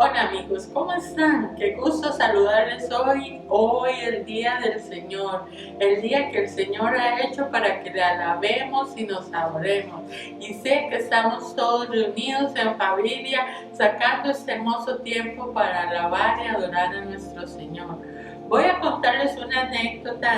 Hola amigos, ¿cómo están? Qué gusto saludarles hoy el día del Señor, el día que el Señor ha hecho para que le alabemos y nos adoremos. Y sé que estamos todos reunidos en familia, sacando este hermoso tiempo para alabar y adorar a nuestro Señor. Voy a contarles una anécdota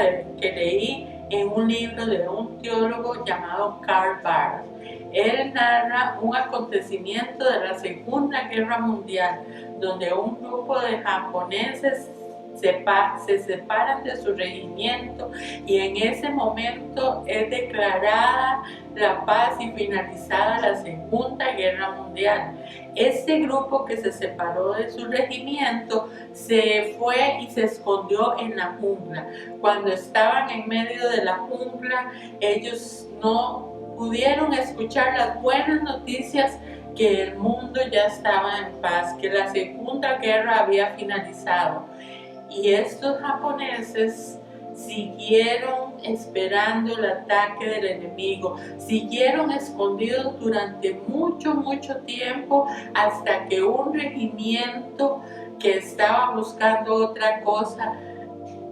que leí en un libro de un teólogo llamado Karl Barth. Él narra un acontecimiento de la Segunda Guerra Mundial, donde un grupo de japoneses se separan de su regimiento y en ese momento es declarada la paz y finalizada la Segunda Guerra Mundial. Este grupo que se separó de su regimiento se fue y se escondió en la jungla. Cuando estaban en medio de la jungla, ellos no pudieron escuchar las buenas noticias que el mundo ya estaba en paz, que la Segunda Guerra había finalizado. Y estos japoneses siguieron esperando el ataque del enemigo, siguieron escondidos durante mucho tiempo hasta que un regimiento que estaba buscando otra cosa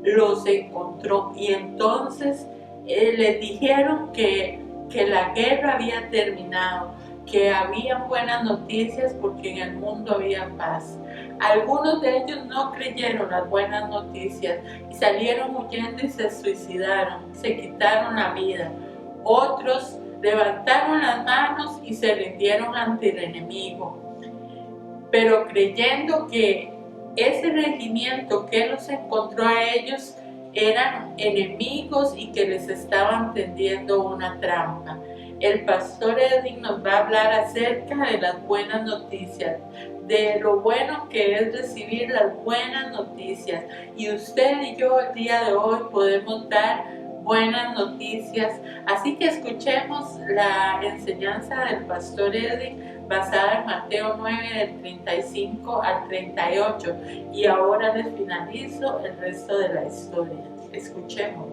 los encontró y entonces les dijeron que la guerra había terminado, que había buenas noticias porque en el mundo había paz. Algunos de ellos no creyeron las buenas noticias y salieron huyendo y se suicidaron, se quitaron la vida. Otros levantaron las manos y se rindieron ante el enemigo. Pero creyendo que ese regimiento que los encontró a ellos eran enemigos y que les estaban tendiendo una trampa. El pastor Edwin nos va a hablar acerca de las buenas noticias, de lo bueno que es recibir las buenas noticias. Y usted y yo el día de hoy podemos dar buenas noticias. Así que escuchemos la enseñanza del pastor Edwin basada en Mateo 9 del 35 al 38. Y ahora les finalizo el resto de la historia. Escuchemos.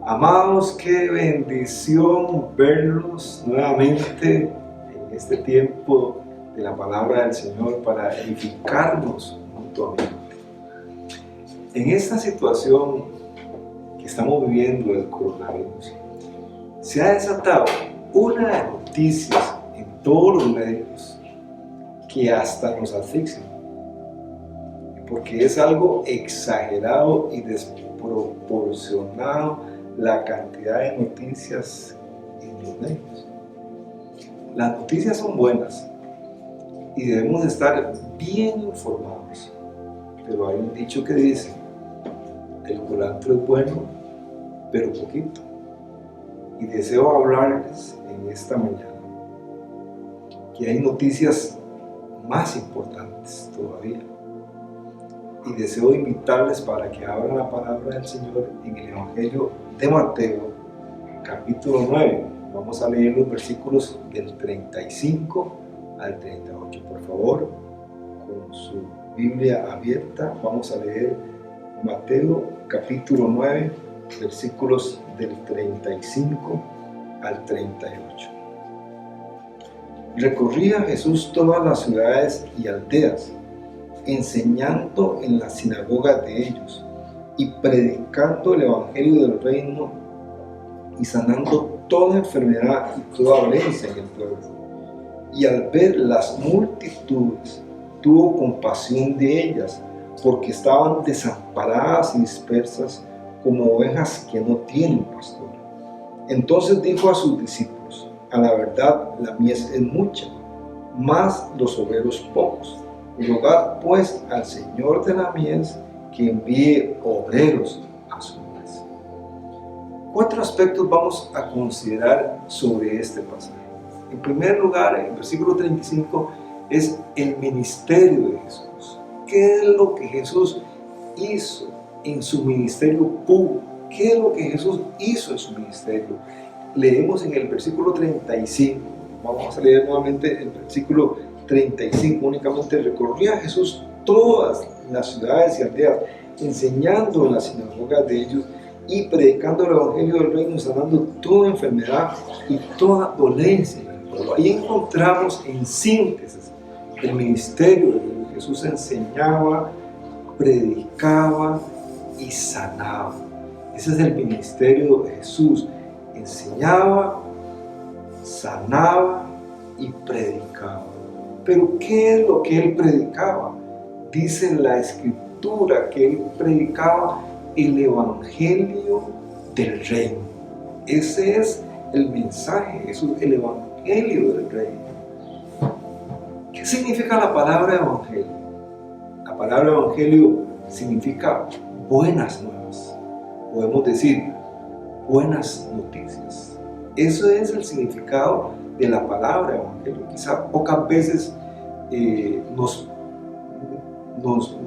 Amados, qué bendición verlos nuevamente en este tiempo de la palabra del Señor para edificarnos mutuamente. En esta situación que estamos viviendo del coronavirus, se ha desatado una de noticias en todos los medios que hasta nos asfixian, porque es algo exagerado y desproporcionado la cantidad de noticias en los medios. Las noticias son buenas y debemos estar bien informados, pero hay un dicho que dice: el culantro es bueno, pero poquito. Y deseo hablarles en esta mañana que hay noticias más importantes todavía. Y deseo invitarles para que abran la palabra del Señor en el Evangelio de Mateo, capítulo 9. Vamos a leer los versículos del 35 al 38. Por favor, con su Biblia abierta, vamos a leer Mateo, capítulo 9, versículos del 35 al 38. Recorría Jesús todas las ciudades y aldeas, enseñando en las sinagogas de ellos y predicando el evangelio del reino y sanando toda enfermedad y toda dolencia en el pueblo. Y al ver las multitudes, tuvo compasión de ellas, porque estaban desamparadas y dispersas como ovejas que no tienen pastor. Entonces dijo a sus discípulos: a la verdad, la mies es mucha, mas los obreros pocos. Rogad pues al Señor de la mies que envíe obreros a su mies. 4 aspectos vamos a considerar sobre este pasaje. En primer lugar, en el versículo 35 es el ministerio de Jesús. ¿Qué es lo que Jesús hizo en su ministerio público? ¿Qué es lo que Jesús hizo en su ministerio? Leemos en el versículo 35, vamos a leer nuevamente el versículo 35 únicamente. Recorría Jesús todas las ciudades y aldeas, enseñando en las sinagogas de ellos y predicando el evangelio del reino, sanando toda enfermedad y toda dolencia. Ahí encontramos en síntesis el ministerio de Jesús: enseñaba, predicaba y sanaba. Ese es el ministerio de Jesús: enseñaba, sanaba y predicaba. Pero ¿qué es lo que él predicaba? Dice la Escritura que él predicaba el evangelio del reino. Ese es el mensaje, eso es el evangelio del reino. ¿Qué significa la palabra evangelio? La palabra evangelio significa buenas nuevas. Podemos decir buenas noticias. Eso es el significado de la palabra evangelio. Quizá pocas veces nos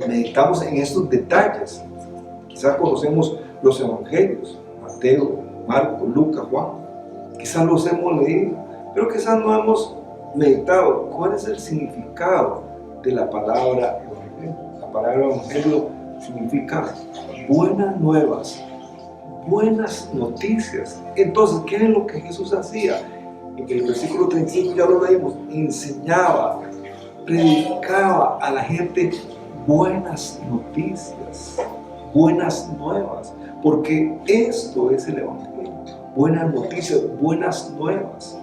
meditamos en estos detalles. Quizá conocemos los evangelios: Mateo, Marcos, Lucas, Juan. Quizás los hemos leído, pero quizás no hemos meditado cuál es el significado de la palabra evangelio. La palabra evangelio significa buenas nuevas, buenas noticias. Entonces, ¿qué es lo que Jesús hacía? En el versículo 35 ya lo leímos: enseñaba, predicaba a la gente buenas noticias, buenas nuevas, porque esto es el evangelio: buenas noticias, buenas nuevas.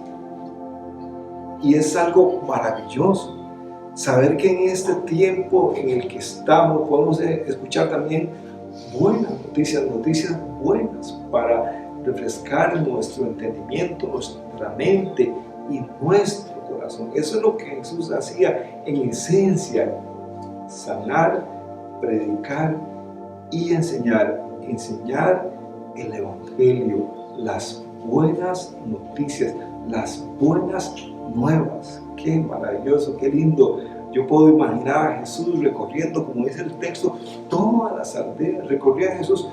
Y es algo maravilloso saber que en este tiempo en el que estamos podemos escuchar también buenas noticias, noticias buenas para refrescar nuestro entendimiento, nuestra mente y nuestro corazón. Eso es lo que Jesús hacía en esencia: sanar, predicar y enseñar el evangelio, las buenas noticias, las buenas nuevas. Qué maravilloso, qué lindo. Yo puedo imaginar a Jesús recorriendo, como dice el texto, todas las aldeas. Recorría a Jesús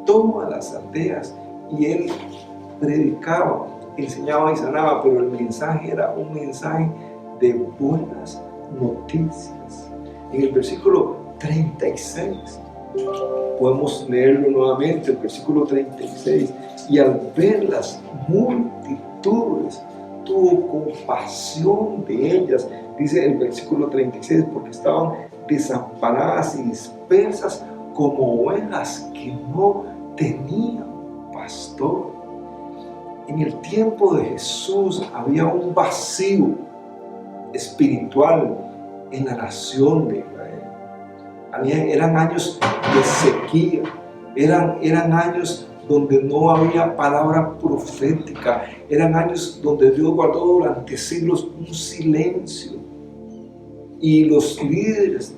todas las aldeas y él predicaba, enseñaba y sanaba, pero el mensaje era un mensaje de buenas noticias. En el versículo 36 podemos leerlo nuevamente, el versículo 36: y al ver las multitudes tuvo compasión de ellas, dice el versículo 36, porque estaban desamparadas y dispersas como ovejas que no tenían pastor. En el tiempo de Jesús había un vacío espiritual en la nación de Israel. Eran años de sequía, eran años donde no había palabra profética, eran años donde Dios guardó durante siglos un silencio, y los líderes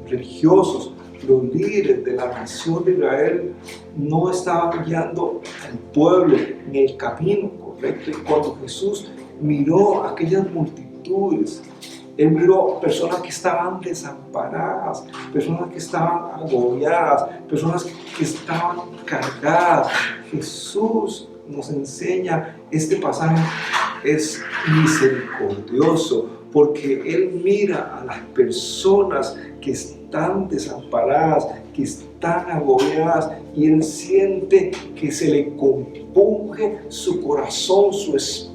religiosos, los líderes de la nación de Israel no estaban guiando al pueblo en el camino correcto. Y cuando Jesús miró aquellas multitudes, él miró personas que estaban desamparadas, personas que estaban agobiadas, personas que estaban cargadas. Jesús nos enseña, este pasaje es misericordioso, porque él mira a las personas que están desamparadas, que están agobiadas, y él siente que se le compunge su corazón, su espíritu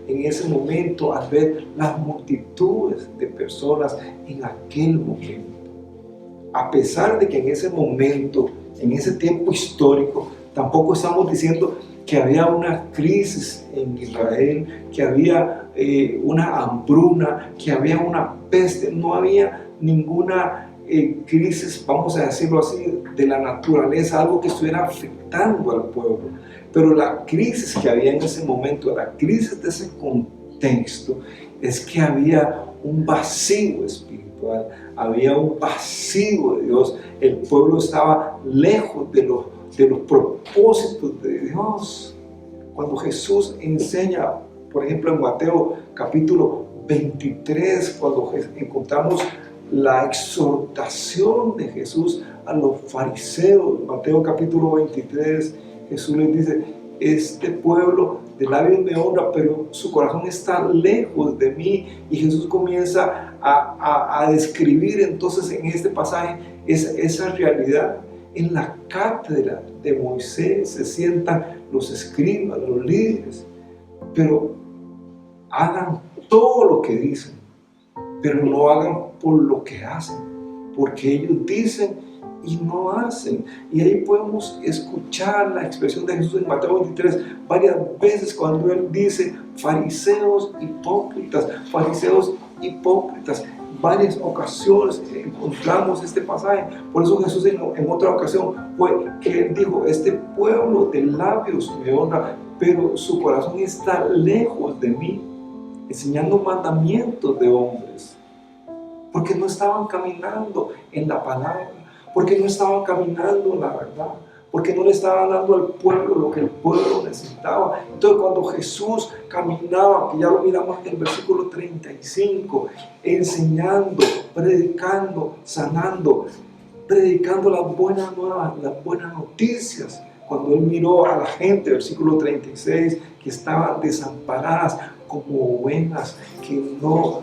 en ese momento al ver las multitudes de personas en aquel momento. A pesar de que en ese momento, en ese tiempo histórico, tampoco estamos diciendo que había una crisis en Israel, que había una hambruna, que había una peste. No había ninguna crisis, vamos a decirlo así, de la naturaleza, algo que estuviera afectando al pueblo. Pero la crisis que había en ese momento, la crisis de ese contexto, es que había un vacío espiritual, había un vacío de Dios. El pueblo estaba lejos de los propósitos de Dios. Cuando Jesús enseña, por ejemplo en Mateo capítulo 23, cuando encontramos la exhortación de Jesús a los fariseos, Mateo capítulo 23, Jesús les dice: este pueblo de labios me honra, pero su corazón está lejos de mí. Y Jesús comienza a describir entonces en este pasaje esa realidad. en la cátedra de Moisés se sientan los escribas, los líderes, pero hagan todo lo que dicen, pero no hagan por lo que hacen, porque ellos dicen y no hacen. Y ahí podemos escuchar la expresión de Jesús en Mateo 23 varias veces cuando Él dice fariseos hipócritas, fariseos hipócritas. Varias ocasiones encontramos este pasaje. Por eso Jesús en otra ocasión fue que Él dijo: este pueblo de labios me honra, pero su corazón está lejos de mí, enseñando mandamientos de hombres, porque no estaban caminando en la palabra, porque no estaban caminando en la verdad, porque no le estaban dando al pueblo lo que el pueblo necesitaba. Entonces cuando Jesús caminaba, que ya lo miramos en el versículo 35, enseñando, predicando, sanando, predicando las buenas nuevas, las buenas noticias, cuando Él miró a la gente, versículo 36, que estaban desamparadas como ovejas, que no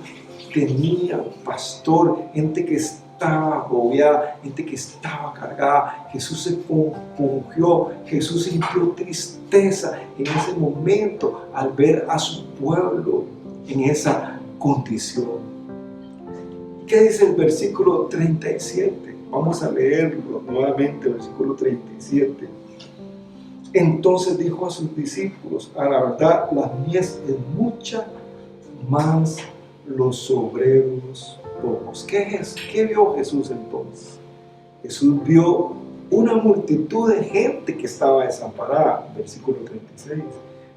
tenían pastor, gente que estaba agobiada, gente que estaba cargada. Jesús se compungió, Jesús sintió tristeza en ese momento al ver a su pueblo en esa condición. ¿Qué dice el versículo 37? Vamos a leerlo nuevamente, el versículo 37. Entonces dijo a sus discípulos: a la verdad, la mies es mucha, mas los obreros pocos. ¿Qué vio Jesús entonces? Jesús vio una multitud de gente que estaba desamparada, versículo 36.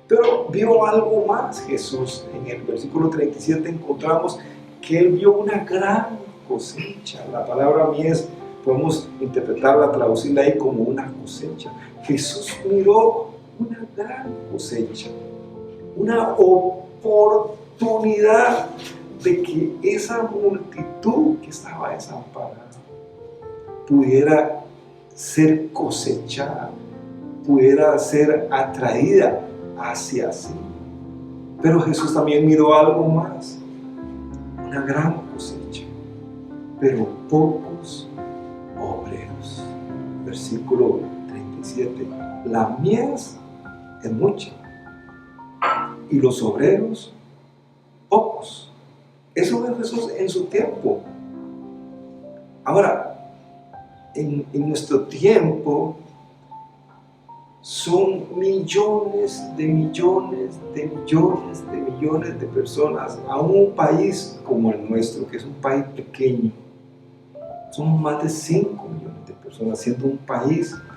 Pero vio algo más Jesús. En el versículo 37 encontramos que Él vio una gran cosecha. La palabra mies podemos interpretarla, traducirla ahí como una cosecha. Jesús miró una gran cosecha, una oportunidad de que esa multitud que estaba desamparada pudiera ser cosechada, pudiera ser atraída hacia sí. Pero Jesús también miró algo más, una gran cosecha, pero pocos obreros. Versículo 37. La mies es mucha y los obreros pocos. Eso vio Jesús en su tiempo. Ahora, en nuestro tiempo son millones de personas, a un país como el nuestro, que es un país pequeño. Somos más de 5 millones de personas, siendo un país pequeño.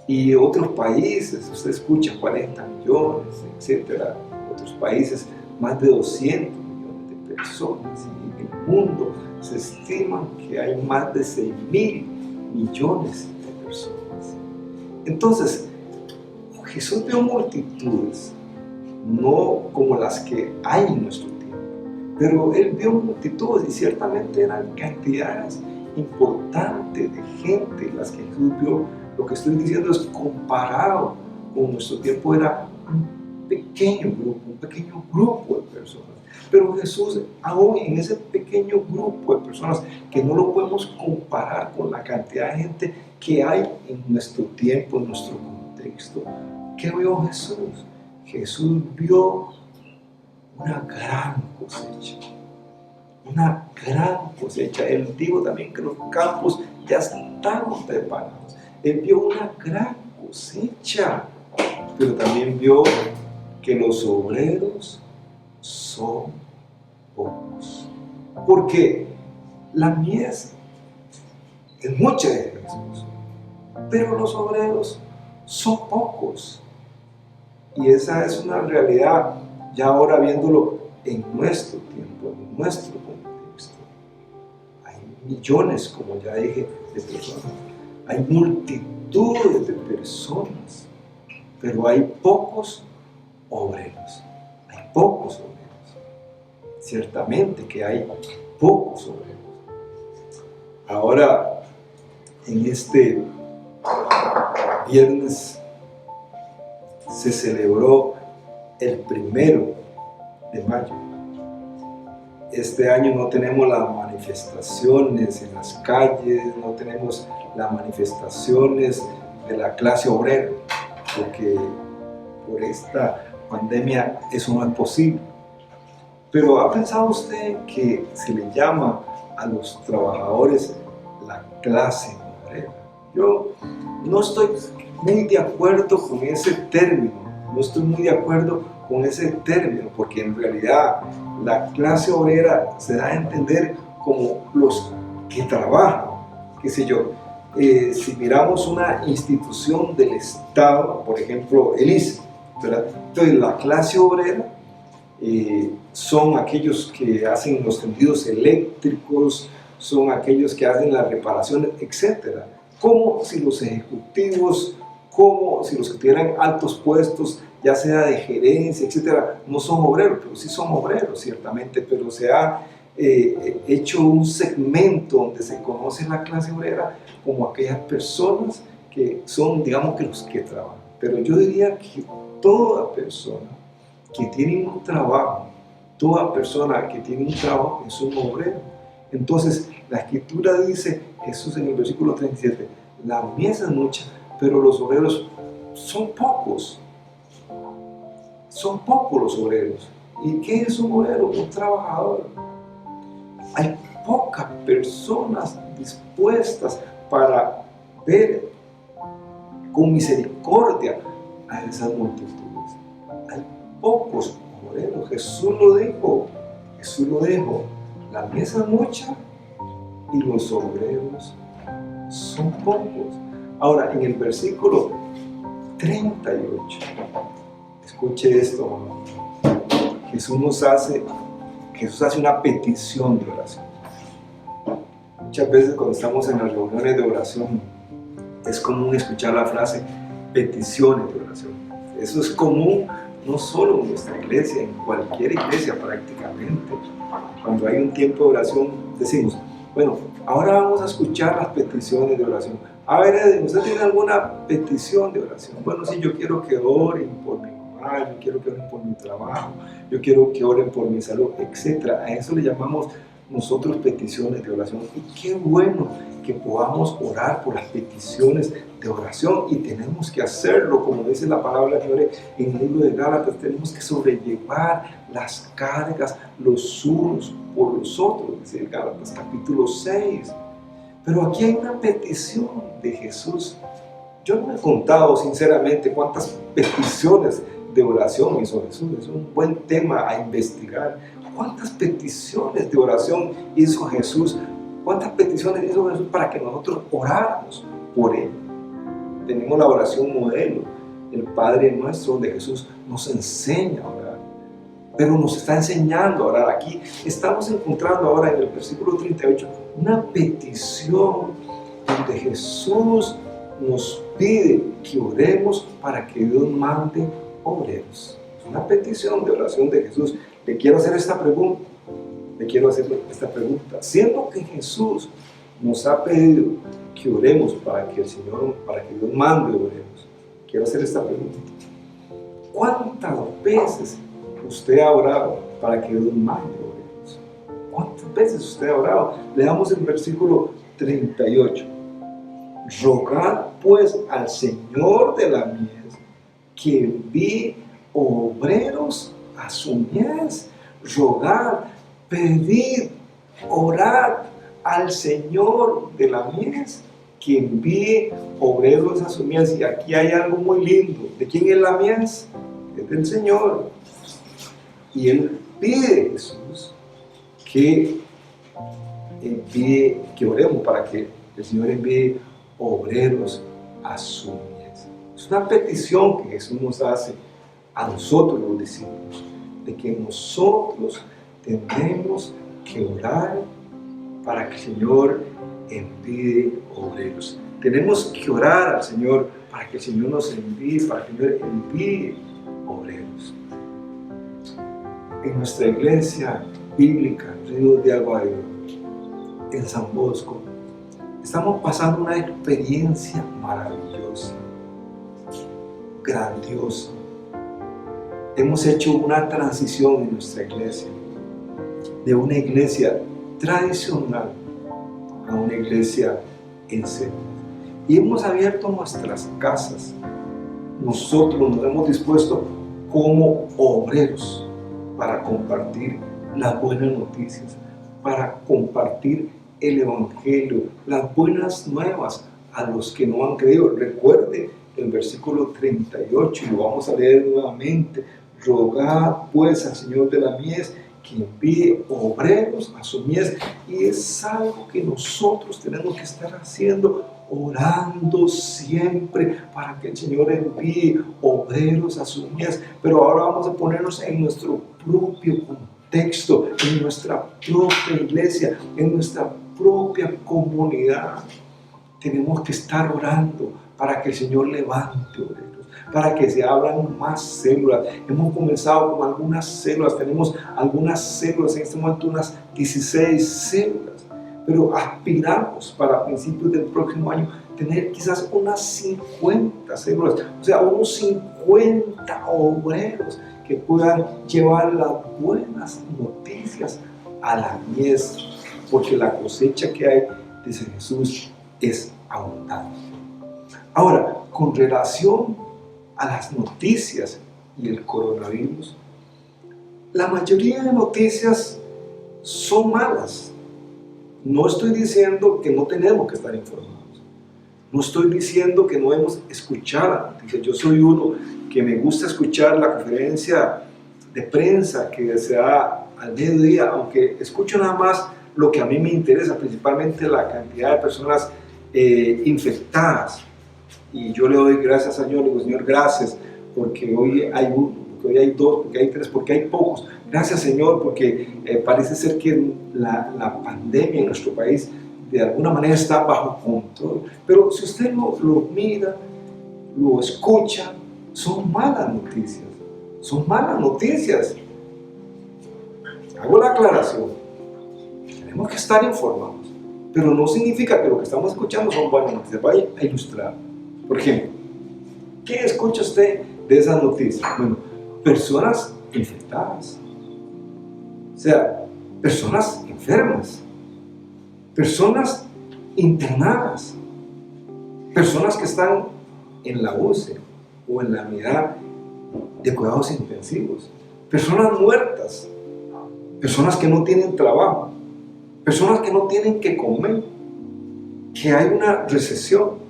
Y otros países, usted escucha 40 millones, etcétera. Otros países, más de 200 millones de personas. Y en el mundo se estima que hay más de 6.000 millones de personas. Entonces, Jesús vio multitudes, no como las que hay en nuestro tiempo, pero Él vio multitudes y ciertamente eran cantidades importantes de gente las que Jesús vio. Lo que estoy diciendo es comparado con nuestro tiempo, era un pequeño grupo de personas. Pero Jesús, aún en ese pequeño grupo de personas, que no lo podemos comparar con la cantidad de gente que hay en nuestro tiempo, en nuestro contexto, ¿qué vio Jesús? Jesús vio una gran cosecha. Una gran cosecha. Él dijo también que los campos ya estaban preparados. Él vio una gran cosecha, pero también vio que los obreros son pocos. Porque la mies es mucha de Jesús, pero los obreros son pocos. Y esa es una realidad, ya ahora viéndolo en nuestro tiempo, en nuestro contexto. Hay millones, como ya dije, de personas. Hay multitudes de personas, pero hay pocos obreros. Hay pocos obreros. Ciertamente que hay pocos obreros. Ahora, en este viernes se celebró el 1 de mayo, este año no tenemos las manifestaciones en las calles, no tenemos las manifestaciones de la clase obrera, porque por esta pandemia eso no es posible. Pero ¿ha pensado usted que se le llama a los trabajadores la clase obrera? Yo no estoy muy de acuerdo con ese término, porque en realidad la clase obrera se da a entender como los que trabajan, qué sé yo. Si miramos una institución del Estado, por ejemplo el ICE, ¿verdad? Entonces la clase obrera son aquellos que hacen los tendidos eléctricos, son aquellos que hacen las reparaciones, etc. Como si los ejecutivos, como si los que tuvieran altos puestos, ya sea de gerencia, etc., no son obreros, pero sí son obreros, ciertamente, pero se ha hecho un segmento donde se conoce la clase obrera como aquellas personas que son, digamos, que los que trabajan. Pero yo diría que toda persona que tiene un trabajo, es un obrero. Entonces, la Escritura dice, Jesús en el versículo 37, la mies es mucha, pero los obreros son pocos. Son pocos los obreros. ¿Y qué es un obrero? Un trabajador. Hay pocas personas dispuestas para ver con misericordia a esas multitudes. Hay pocos obreros. Jesús lo dijo. La mies es mucha y los obreros son pocos. Ahora, en el versículo 38, escuche esto, Jesús hace una petición de oración. Muchas veces cuando estamos en las reuniones de oración, es común escuchar la frase peticiones de oración. Eso es común no solo en nuestra iglesia, en cualquier iglesia prácticamente. Cuando hay un tiempo de oración, decimos, bueno, ahora vamos a escuchar las peticiones de oración. A ver, ¿usted tiene alguna petición de oración? Bueno, sí, yo quiero que oren por mi mamá, yo quiero que oren por mi trabajo, yo quiero que oren por mi salud, etc. A eso le llamamos nosotros peticiones de oración. Y qué bueno que podamos orar por las peticiones de oración, y tenemos que hacerlo, como dice la palabra de Dios en el libro de Gálatas. Tenemos que sobrellevar las cargas los unos por los otros, dice Gálatas capítulo 6. Pero aquí hay una petición de Jesús. Yo no he contado sinceramente cuántas peticiones de oración hizo Jesús. Es un buen tema a investigar. ¿Cuántas peticiones de oración hizo Jesús? ¿Cuántas peticiones hizo Jesús para que nosotros oráramos por Él? Tenemos la oración modelo, el Padre Nuestro, donde Jesús nos enseña a orar. Pero nos está enseñando a orar. Aquí estamos encontrando ahora en el versículo 38 una petición donde Jesús nos pide que oremos para que Dios mande obreros. Es una petición de oración de Jesús. Le quiero hacer esta pregunta. Siendo que Jesús nos ha pedido que oremos para que Dios mande obreros, quiero hacer esta pregunta. ¿Cuántas veces usted ha orado para que Dios mande obreros? ¿Cuántas veces usted ha orado? Leamos el versículo 38. Rogad pues al Señor de la mies que envíe obreros a su mies. Rogad, pedid, orad al Señor de la mies que envíe obreros a su mies. Y aquí hay algo muy lindo. ¿De quién es la mies? Es del Señor. Y Él pide a Jesús que oremos para que el Señor envíe obreros a su mies. Es una petición que Jesús nos hace a nosotros los discípulos, de que nosotros tenemos que orar para que el Señor envíe obreros. Tenemos que orar al Señor para que el Señor nos envíe, para que el Señor envíe obreros. En nuestra iglesia bíblica, Ríos de Agua de Oro, en San Bosco, estamos pasando una experiencia maravillosa, grandiosa. Hemos hecho una transición en nuestra iglesia. de una iglesia tradicional a una iglesia en serio. Y hemos abierto nuestras casas. Nosotros nos hemos dispuesto como obreros para compartir las buenas noticias, para compartir el Evangelio, las buenas nuevas a los que no han creído. Recuerde el versículo 38 y lo vamos a leer nuevamente. Rogad pues al Señor de la mies que envíe obreros a su mies. Y es algo que nosotros tenemos que estar haciendo, orando siempre para que el Señor envíe obreros a su mies. Pero ahora vamos a ponernos en nuestro propio contexto, en nuestra propia iglesia, en nuestra propia comunidad. Tenemos que estar orando para que el Señor levante obreros, para que se abran más células. Hemos comenzado con algunas células, tenemos algunas células, en este momento unas 16 células, pero aspiramos para principios del próximo año tener quizás unas 50 células, o sea, unos 50 obreros que puedan llevar las buenas noticias a la mies, porque la cosecha que hay, dice Jesús, es abundante. Ahora, con relación a las noticias y el coronavirus, la mayoría de noticias son malas. No estoy diciendo que no tenemos que estar informados. No estoy diciendo que no debemos escuchar la noticia. Yo soy uno que me gusta escuchar la conferencia de prensa que se da al mediodía, aunque escucho nada más lo que a mí me interesa, principalmente la cantidad de personas infectadas. Y yo le doy gracias al Señor, le digo, Señor, gracias, porque hoy hay uno, porque hoy hay dos, porque hay tres, porque hay pocos. Gracias, Señor, porque parece ser que la pandemia en nuestro país de alguna manera está bajo control. Pero si usted lo mira, lo escucha, son malas noticias. Son malas noticias. Hago la aclaración. Tenemos que estar informados, pero no significa que lo que estamos escuchando son buenas noticias. Vaya a ilustrar. Por ejemplo, ¿qué escucha usted de esas noticias? Bueno, personas infectadas, o sea, personas enfermas, personas internadas, personas que están en la UCI o en la unidad de cuidados intensivos, personas muertas, personas que no tienen trabajo, personas que no tienen que comer, que hay una recesión,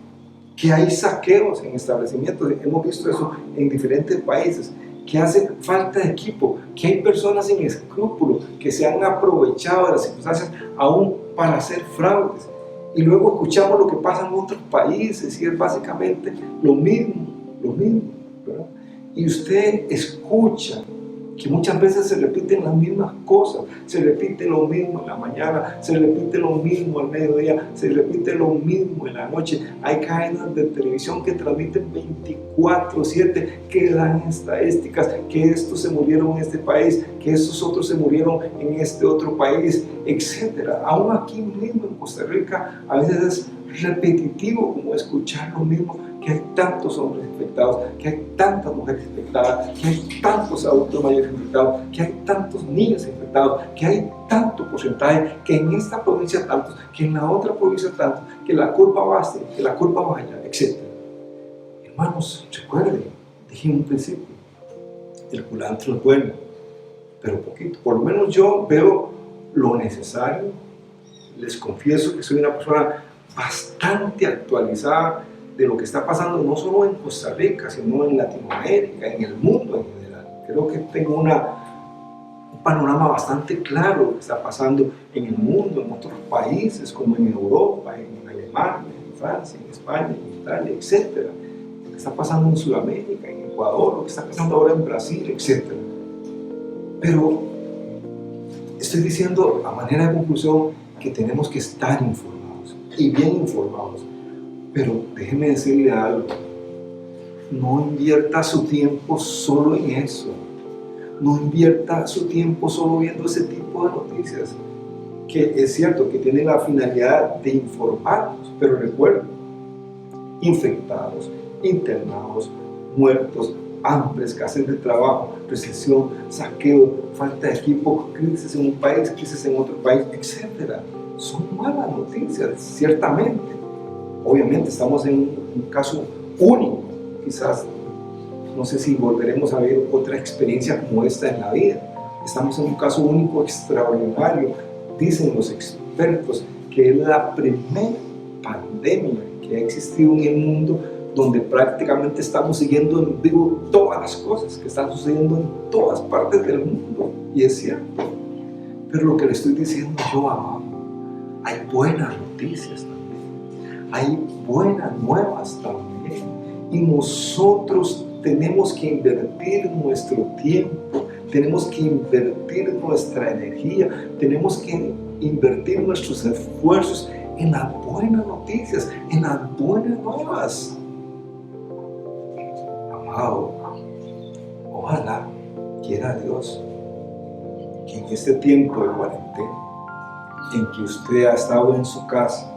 que hay saqueos en establecimientos. Hemos visto eso en diferentes países, que hace falta de equipo, que hay personas sin escrúpulos que se han aprovechado de las circunstancias aún para hacer fraudes. Y luego escuchamos lo que pasa en otros países y es básicamente lo mismo, ¿verdad? Y usted escucha que muchas veces se repiten las mismas cosas, se repite lo mismo en la mañana, se repite lo mismo al mediodía, se repite lo mismo en la noche. Hay cadenas de televisión que transmiten 24/7, que dan estadísticas, que estos se murieron en este país, que estos otros se murieron en este otro país, etc. Aún aquí mismo en Costa Rica a veces es repetitivo como escuchar lo mismo, que hay tantos hombres infectados, que hay tantas mujeres infectadas, que hay tantos adultos mayores infectados, que hay tantos niños infectados, que hay tanto porcentaje, que en esta provincia tantos, que en la otra provincia tantos, que la curva baje, que la curva vaya, etc. Hermanos, recuerden, dije en un principio, el culantro es bueno, pero poquito. Por lo menos yo veo lo necesario. Les confieso que soy una persona bastante actualizada de lo que está pasando no solo en Costa Rica, sino en Latinoamérica, en el mundo en general. Creo que tengo un panorama bastante claro de lo que está pasando en el mundo, en otros países, como en Europa, en Alemania, en Francia, en España, en Italia, etc. Lo que está pasando en Sudamérica, en Ecuador, lo que está pasando ahora en Brasil, etc. Pero estoy diciendo a manera de conclusión que tenemos que estar informados y bien informados. Pero déjeme decirle algo, no invierta su tiempo solo en eso, no invierta su tiempo solo viendo ese tipo de noticias, que es cierto que tienen la finalidad de informarnos, pero recuerden, infectados, internados, muertos, hambre, escasez de trabajo, recesión, saqueo, falta de equipo, crisis en un país, crisis en otro país, etc. Son malas noticias, ciertamente. Obviamente estamos en un caso único, quizás no sé si volveremos a ver otra experiencia como esta en la vida. Estamos en un caso único, extraordinario. Dicen los expertos que es la primera pandemia que ha existido en el mundo donde prácticamente estamos siguiendo en vivo todas las cosas que están sucediendo en todas partes del mundo. Y es cierto. Pero lo que le estoy diciendo yo, amado, hay buenas noticias también. Hay buenas nuevas también. Y nosotros tenemos que invertir nuestro tiempo, tenemos que invertir nuestra energía, tenemos que invertir nuestros esfuerzos en las buenas noticias, en las buenas nuevas. Amado, ojalá quiera Dios que en este tiempo de cuarentena, en que usted ha estado en su casa,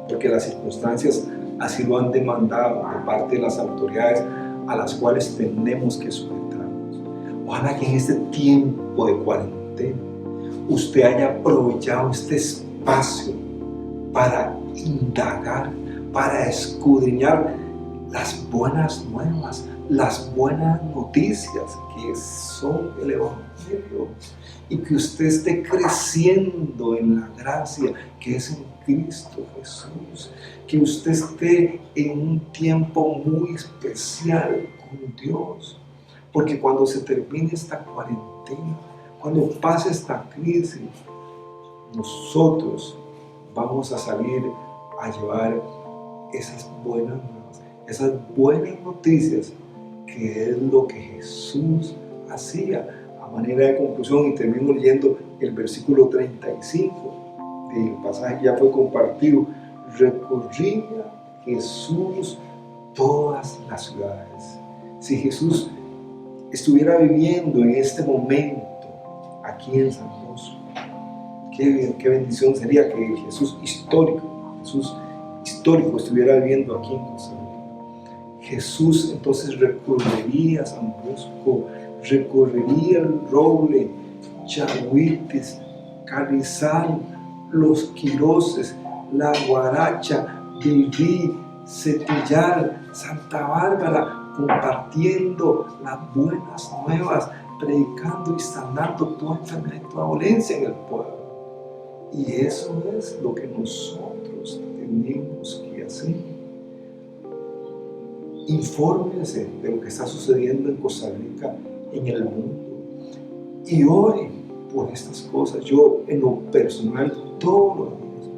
porque las circunstancias así lo han demandado de parte de las autoridades a las cuales tenemos que sujetarnos. Ojalá que en este tiempo de cuarentena usted haya aprovechado este espacio para indagar, para escudriñar las buenas nuevas, las buenas noticias que son el Evangelio, y que usted esté creciendo en la gracia que es en Cristo Jesús, que usted esté en un tiempo muy especial con Dios, porque cuando se termine esta cuarentena, cuando pase esta crisis, nosotros vamos a salir a llevar esas buenas nuevas, esas buenas noticias, que es lo que Jesús hacía. A manera de conclusión, y termino leyendo el versículo 35, el pasaje ya fue compartido: recorría Jesús todas las ciudades. Si Jesús estuviera viviendo en este momento aquí en San Bosco, qué bendición sería que Jesús histórico estuviera viviendo aquí en Costa Rica. Jesús entonces recorrería San Bosco, recorrería el Roble, Chahuites, Carrizal, Los Quiroses, La Guaracha, Viví, Cetillar, Santa Bárbara, compartiendo las buenas nuevas, predicando y sanando toda enfermedad y toda dolencia en el pueblo. Y eso es lo que nosotros tenemos que hacer. Infórmense de lo que está sucediendo en Costa Rica, en el mundo, y oren por estas cosas. Yo, en lo personal, todos los días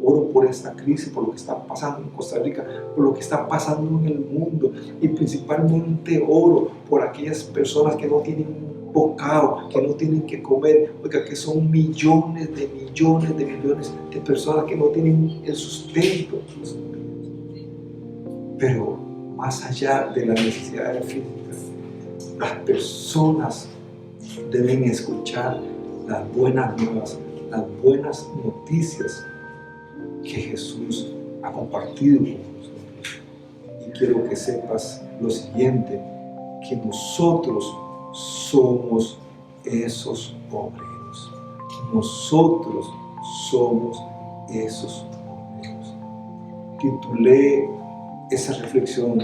oro por esta crisis, por lo que está pasando en Costa Rica, por lo que está pasando en el mundo, y principalmente oro por aquellas personas que no tienen un bocado, que no tienen que comer. Oiga, que son millones de personas que no tienen el sustento. Pero más allá de las necesidades físicas, las personas deben escuchar las buenas nuevas, las buenas noticias que Jesús ha compartido con nosotros. Y quiero que sepas lo siguiente, que nosotros somos esos obreros. Nosotros somos esos obreros. Titulé esa reflexión: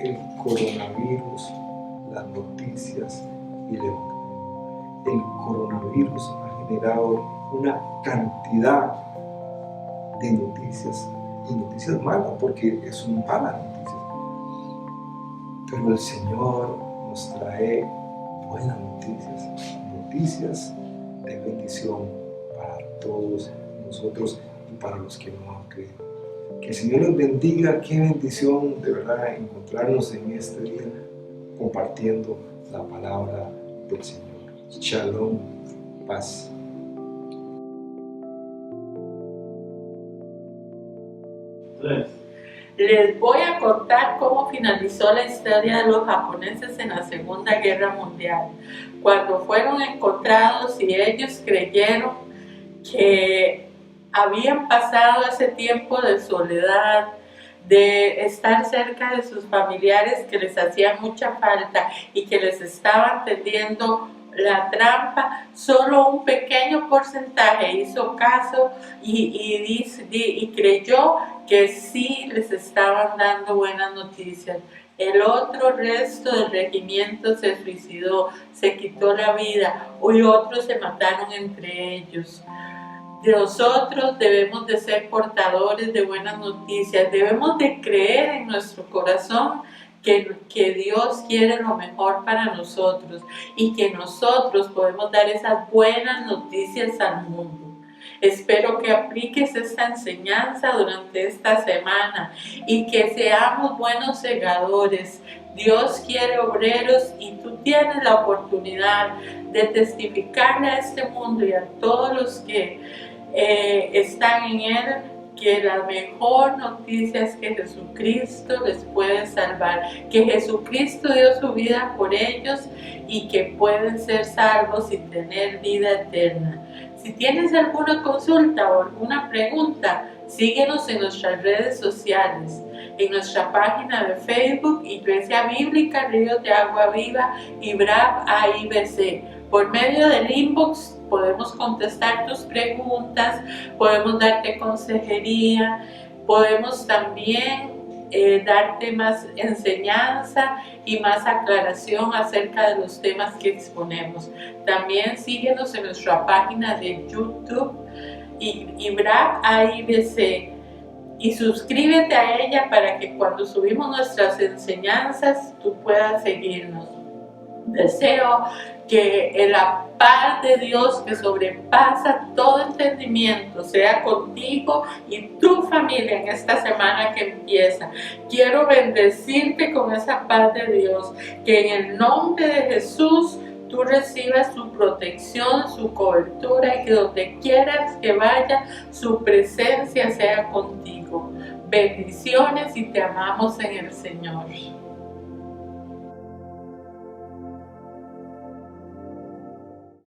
el coronavirus, las noticias y el Evangelio. El coronavirus ha generado una cantidad de noticias, y noticias malas, porque son malas noticias. Pero el Señor nos trae buenas noticias, noticias de bendición para todos nosotros y para los que no han creído. Que el Señor los bendiga. Qué bendición de verdad encontrarnos en este día compartiendo la palabra del Señor. Shalom, paz. Les voy a contar cómo finalizó la historia de los japoneses en la Segunda Guerra Mundial, cuando fueron encontrados y ellos creyeron que habían pasado ese tiempo de soledad, de estar cerca de sus familiares que les hacía mucha falta y que les estaban tendiendo la trampa, solo un pequeño porcentaje hizo caso y creyó que sí les estaban dando buenas noticias. El otro resto del regimiento se suicidó, se quitó la vida, y otros se mataron entre ellos. Nosotros debemos de ser portadores de buenas noticias, debemos de creer en nuestro corazón que Dios quiere lo mejor para nosotros y que nosotros podemos dar esas buenas noticias al mundo. Espero que apliques esta enseñanza durante esta semana y que seamos buenos segadores. Dios quiere obreros y tú tienes la oportunidad de testificarle a este mundo y a todos los que están en él que la mejor noticia es que Jesucristo les puede salvar, que Jesucristo dio su vida por ellos y que pueden ser salvos y tener vida eterna. Si tienes alguna consulta o alguna pregunta, síguenos en nuestras redes sociales, en nuestra página de Facebook, Iglesia Bíblica Ríos de Agua Viva y BRAP AIBC. Por medio del inbox podemos contestar tus preguntas, podemos darte consejería, podemos también darte más enseñanza y más aclaración acerca de los temas que exponemos. También síguenos en nuestra página de YouTube IBRAP AIBC y suscríbete a ella para que cuando subimos nuestras enseñanzas tú puedas seguirnos. Deseo que la paz de Dios que sobrepasa todo entendimiento sea contigo y tu familia en esta semana que empieza. Quiero bendecirte con esa paz de Dios, que en el nombre de Jesús tú recibas su protección, su cobertura y que donde quieras que vaya, su presencia sea contigo. Bendiciones y te amamos en el Señor.